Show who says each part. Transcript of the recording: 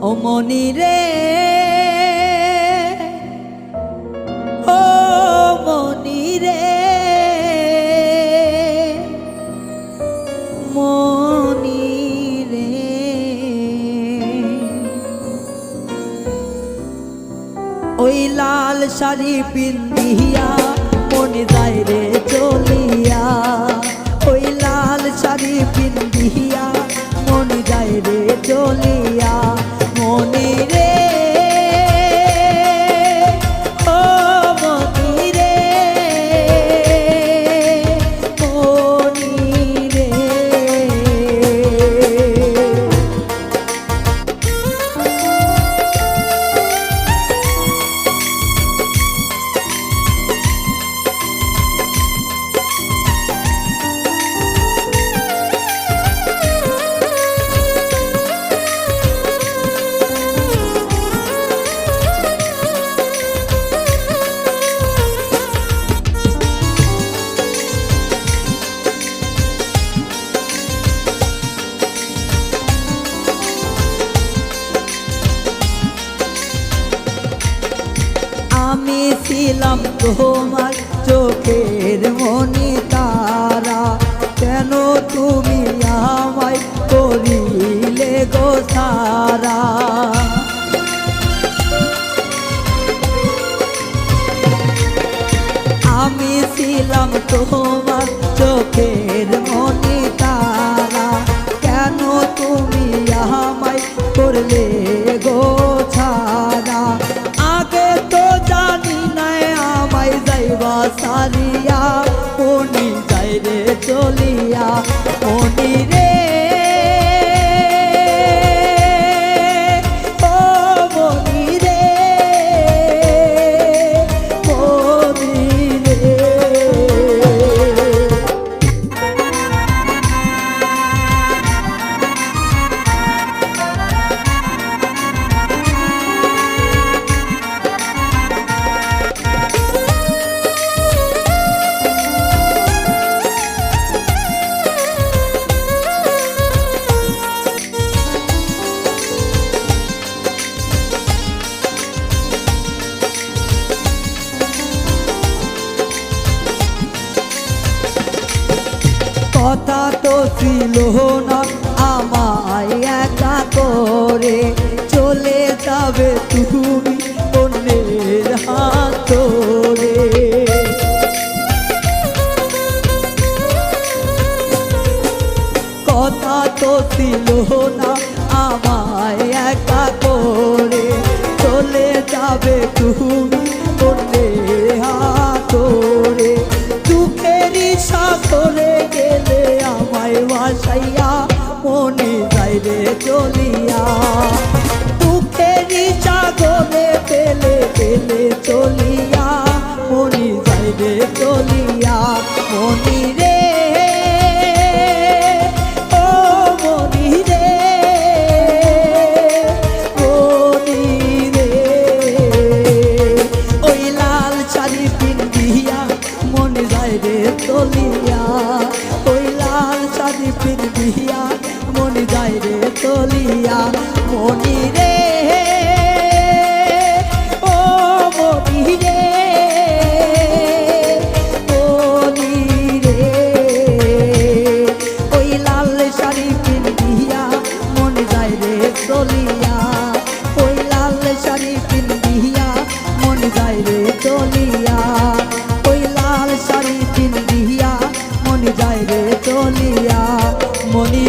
Speaker 1: ও মনি রে, ও মনি রে, মনি রে, ওই লাল শাড়ি পিন্দিয়া মনে যায় রে চলিয়া, ওই লাল শাড়ি পিন্দিয়া মনে যায় রে চলিয়া, মনি রে, ও মনি রে, মনি রে। আমি ছিলাম তোমার চোখের মনি তারা, কেন তুমি আমায় করিলে গো সারা। আমি ছিলাম তোমার চোখের মনি তারা, কেন তুমি আমায় করলে গো ছাড়া। আগে তো জানি নাই আমায় যাইবা সারিয়া, মনি যাই রে চলিয়া, মনি রে, ও মনি রে, মনি রে। কথা তো ছিল না আমায় একা করে, চলে যাবে তুমি অন্যের হাত ধরে। কথা তো ছিল না আমায় একা করে, চলে যাবে তুমি অন্যের হাত ধরে। দুঃখেরই সাগরে গেলে আমায় ভাসাইয়া, মনে যায় রে চলিয়া। দুঃখেরই সাগরে পেলে পেলে চলিয়া, মনে যায় রে চলিয়া, মনি রে, ও মনি রে, মনি রে। ওই লাল শাড়ি পিন্দিয়া মনে যায় রে চলিয়া, ওই লাল শাড়ি পিন্দিয়া মনে যায় রে চলিয়া, মনি রে, ও মনি রে, মনি রে। ওই লাল শাড়ি পিন্দিয়া মনে যায় রে চলিয়া, ওই লাল শাড়ি পিন্দিয়া মনে যায় রে চলিয়া, ওই লাল শাড়ি পিন্দিয়া মনে যায় রে চলিয়া, মনি।